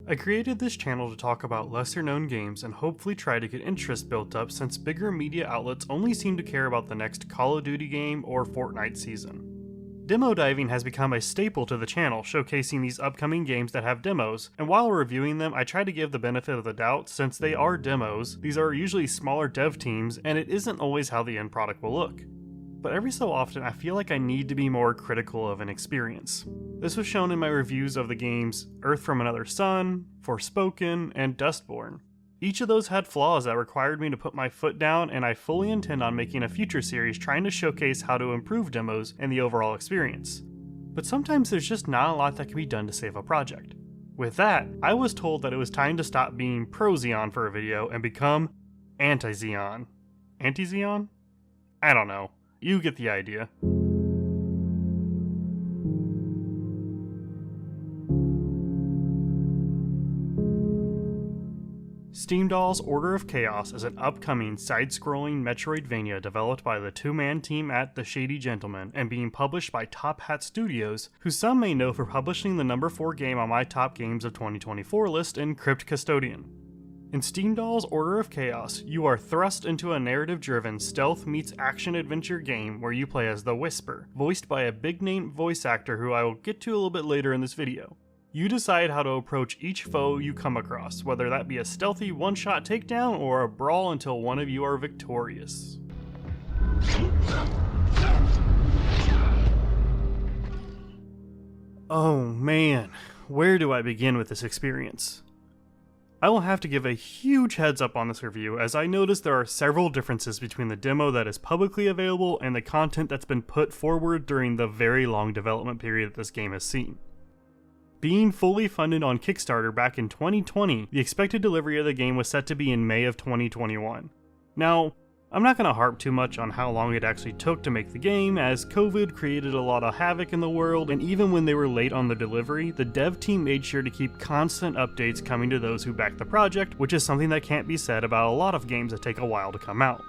I created this channel to talk about lesser known games and hopefully try to get interest built up since bigger media outlets only seem to care about the next Call of Duty game or Fortnite season. Demo diving has become a staple to the channel, showcasing these upcoming games that have demos, and while reviewing them I try to give the benefit of the doubt since they are demos, these are usually smaller dev teams and it isn't always how the end product will look. But every so often I feel like I need to be more critical of an experience. This was shown in my reviews of the games Earth from Another Sun, Forspoken, and Dustborn. Each of those had flaws that required me to put my foot down, and I fully intend on making a future series trying to showcase how to improve demos and the overall experience. But sometimes there's just not a lot that can be done to save a project. With that, I was told that it was time to stop being pro-Xeon for a video and become anti-Xeon. Anti-Xeon? I don't know. You get the idea. Steamdolls Order of Chaos is an upcoming side-scrolling Metroidvania developed by the two-man team at The Shady Gentleman and being published by Top Hat Studios, who some may know for publishing the number 4 game on my top games of 2024 list in Crypt Custodian. In Steamdolls Order of Chaos, you are thrust into a narrative-driven stealth meets action-adventure game where you play as the Whisper, voiced by a big-name voice actor who I will get to a little bit later in this video. You decide how to approach each foe you come across, whether that be a stealthy one-shot takedown or a brawl until one of you are victorious. Oh man, where do I begin with this experience? I will have to give a huge heads up on this review as I noticed there are several differences between the demo that is publicly available and the content that's been put forward during the very long development period that this game has seen. Being fully funded on Kickstarter back in 2020, the expected delivery of the game was set to be in May of 2021. Now, I'm not going to harp too much on how long it actually took to make the game, as COVID created a lot of havoc in the world, and even when they were late on the delivery, the dev team made sure to keep constant updates coming to those who backed the project, which is something that can't be said about a lot of games that take a while to come out.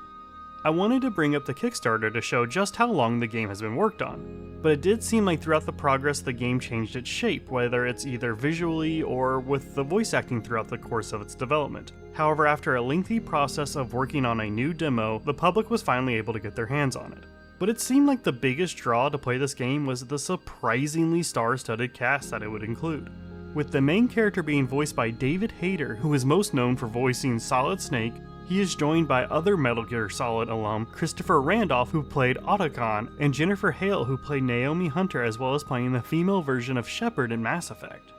I wanted to bring up the Kickstarter to show just how long the game has been worked on, but it did seem like throughout the progress the game changed its shape, whether it's either visually or with the voice acting throughout the course of its development. However, after a lengthy process of working on a new demo, the public was finally able to get their hands on it. But it seemed like the biggest draw to play this game was the surprisingly star-studded cast that it would include. With the main character being voiced by David Hayter, who is most known for voicing Solid Snake, he is joined by other Metal Gear Solid alum Christopher Randolph, who played Otacon, and Jennifer Hale, who played Naomi Hunter, as well as playing the female version of Shepard in Mass Effect.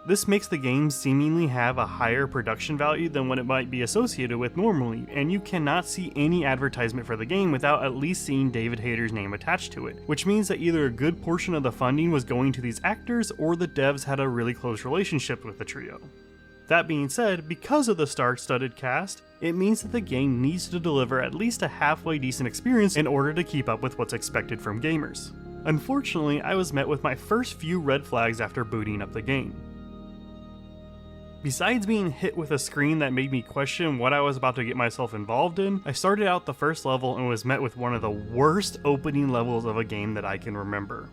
This makes the game seemingly have a higher production value than what it might be associated with normally, and you cannot see any advertisement for the game without at least seeing David Hayter's name attached to it, which means that either a good portion of the funding was going to these actors or the devs had a really close relationship with the trio. That being said, because of the star-studded cast, it means that the game needs to deliver at least a halfway decent experience in order to keep up with what's expected from gamers. Unfortunately, I was met with my first few red flags after booting up the game. Besides being hit with a screen that made me question what I was about to get myself involved in, I started out the first level and was met with one of the worst opening levels of a game that I can remember.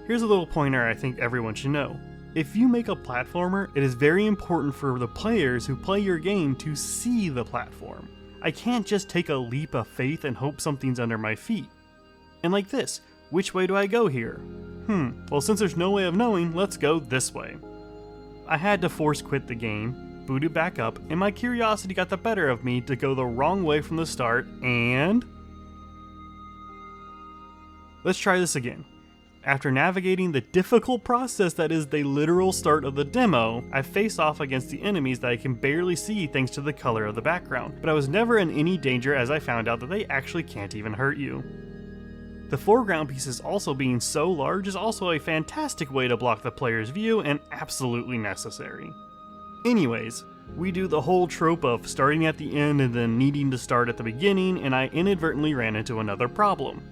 Here's a little pointer I think everyone should know. If you make a platformer, it is very important for the players who play your game to see the platform. I can't just take a leap of faith and hope something's under my feet. And like this, which way do I go here? Well, since there's no way of knowing, let's go this way. I had to force quit the game, boot it back up, and my curiosity got the better of me to go the wrong way from the start, and... Let's try this again. After navigating the difficult process that is the literal start of the demo, I face off against the enemies that I can barely see thanks to the color of the background, but I was never in any danger as I found out that they actually can't even hurt you. The foreground pieces also being so large is also a fantastic way to block the player's view and absolutely necessary. Anyways, we do the whole trope of starting at the end and then needing to start at the beginning, and I inadvertently ran into another problem.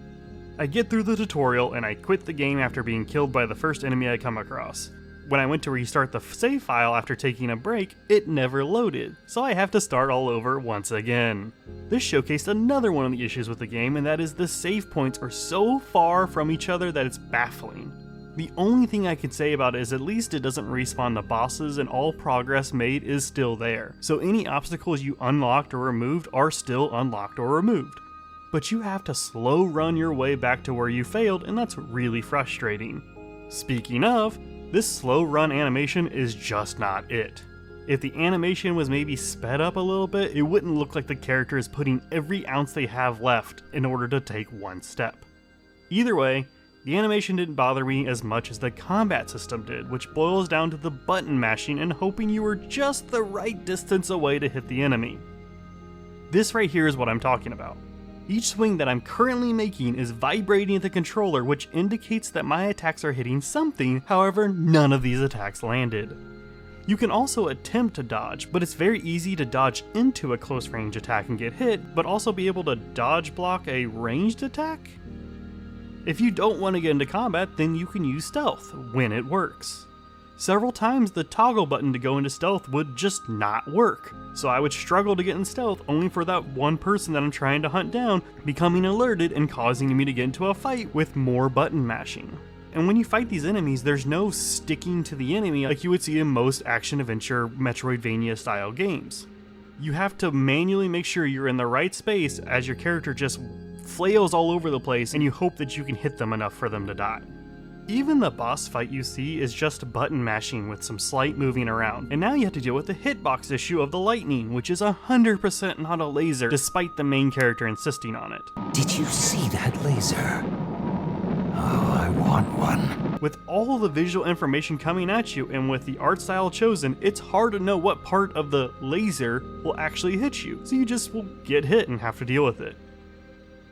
I get through the tutorial and I quit the game after being killed by the first enemy I come across. When I went to restart the save file after taking a break, it never loaded, so I have to start all over once again. This showcased another one of the issues with the game, and that is the save points are so far from each other that it's baffling. The only thing I can say about it is at least it doesn't respawn the bosses and all progress made is still there. So any obstacles you unlocked or removed are still unlocked or removed. But you have to slow run your way back to where you failed, and that's really frustrating. Speaking of, this slow run animation is just not it. If the animation was maybe sped up a little bit, it wouldn't look like the character is putting every ounce they have left in order to take one step. Either way, the animation didn't bother me as much as the combat system did, which boils down to the button mashing and hoping you were just the right distance away to hit the enemy. This right here is what I'm talking about. Each swing that I'm currently making is vibrating at the controller, which indicates that my attacks are hitting something, however, none of these attacks landed. You can also attempt to dodge, but it's very easy to dodge into a close range attack and get hit, but also be able to dodge block a ranged attack? If you don't want to get into combat, then you can use stealth, when it works. Several times the toggle button to go into stealth would just not work, so I would struggle to get in stealth only for that one person that I'm trying to hunt down becoming alerted and causing me to get into a fight with more button mashing. And when you fight these enemies, there's no sticking to the enemy like you would see in most action-adventure Metroidvania style games. You have to manually make sure you're in the right space as your character just flails all over the place and you hope that you can hit them enough for them to die. Even the boss fight you see is just button mashing with some slight moving around, and now you have to deal with the hitbox issue of the lightning, which is 100% not a laser despite the main character insisting on it. Did you see that laser? Oh, I want one. With all the visual information coming at you and with the art style chosen, it's hard to know what part of the laser will actually hit you, so you just will get hit and have to deal with it.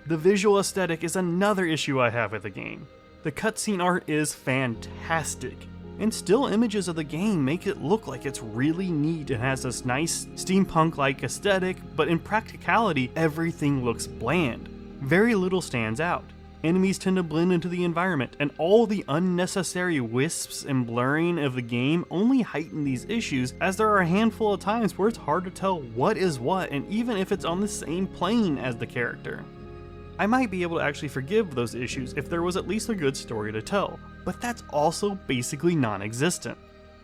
The visual aesthetic is another issue I have with the game. The cutscene art is fantastic, and still images of the game make it look like it's really neat and has this nice steampunk-like aesthetic, but in practicality, everything looks bland. Very little stands out. Enemies tend to blend into the environment, and all the unnecessary wisps and blurring of the game only heighten these issues, as there are a handful of times where it's hard to tell what is what, and even if it's on the same plane as the character. I might be able to actually forgive those issues if there was at least a good story to tell, but that's also basically non-existent.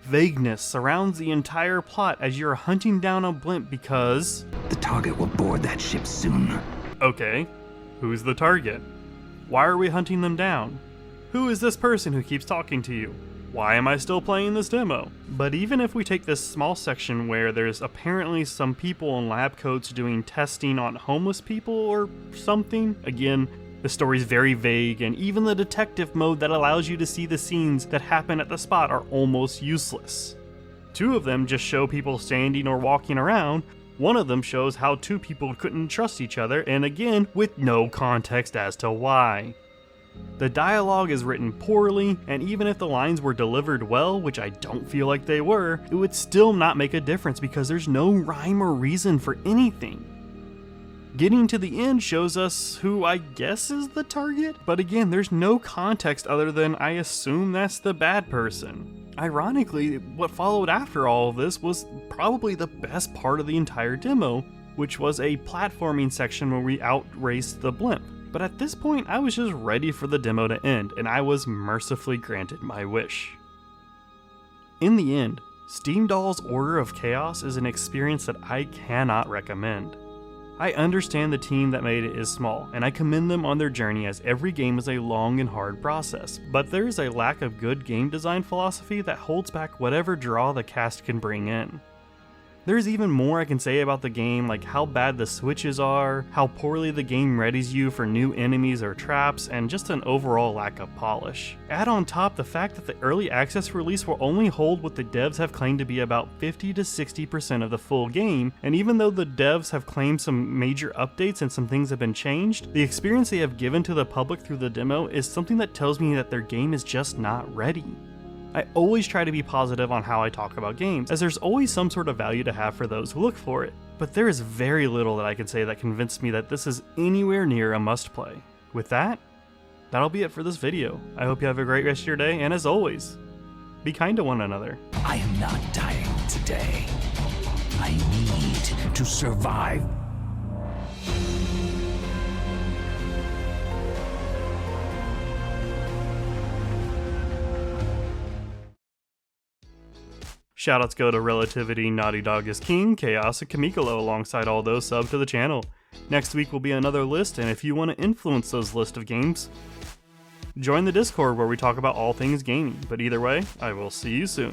Vagueness surrounds the entire plot as you're hunting down a blimp because... The target will board that ship soon. Okay, who's the target? Why are we hunting them down? Who is this person who keeps talking to you? Why am I still playing this demo? But even if we take this small section where there's apparently some people in lab coats doing testing on homeless people or something, again, the story's very vague, and even the detective mode that allows you to see the scenes that happen at the spot are almost useless. Two of them just show people standing or walking around. One of them shows how two people couldn't trust each other, and again, with no context as to why. The dialogue is written poorly, and even if the lines were delivered well, which I don't feel like they were, it would still not make a difference because there's no rhyme or reason for anything. Getting to the end shows us who I guess is the target, but again, there's no context other than I assume that's the bad person. Ironically, what followed after all of this was probably the best part of the entire demo, which was a platforming section where we outraced the blimp. But at this point, I was just ready for the demo to end, and I was mercifully granted my wish. In the end, Steamdolls Order of Chaos is an experience that I cannot recommend. I understand the team that made it is small, and I commend them on their journey as every game is a long and hard process, but there is a lack of good game design philosophy that holds back whatever draw the cast can bring in. There's even more I can say about the game, like how bad the switches are, how poorly the game readies you for new enemies or traps, and just an overall lack of polish. Add on top the fact that the early access release will only hold what the devs have claimed to be about 50 to 60% of the full game, and even though the devs have claimed some major updates and some things have been changed, the experience they have given to the public through the demo is something that tells me that their game is just not ready. I always try to be positive on how I talk about games, as there's always some sort of value to have for those who look for it, but there is very little that I can say that convinced me that this is anywhere near a must-play. With that, that'll be it for this video. I hope you have a great rest of your day, and as always, be kind to one another. I am not dying today. I need to survive. Shoutouts go to Relativity, Naughty Dog is King, Chaos, and Kamikalo alongside all those sub to the channel. Next week will be another list, and if you want to influence those list of games, join the Discord where we talk about all things gaming. But either way, I will see you soon.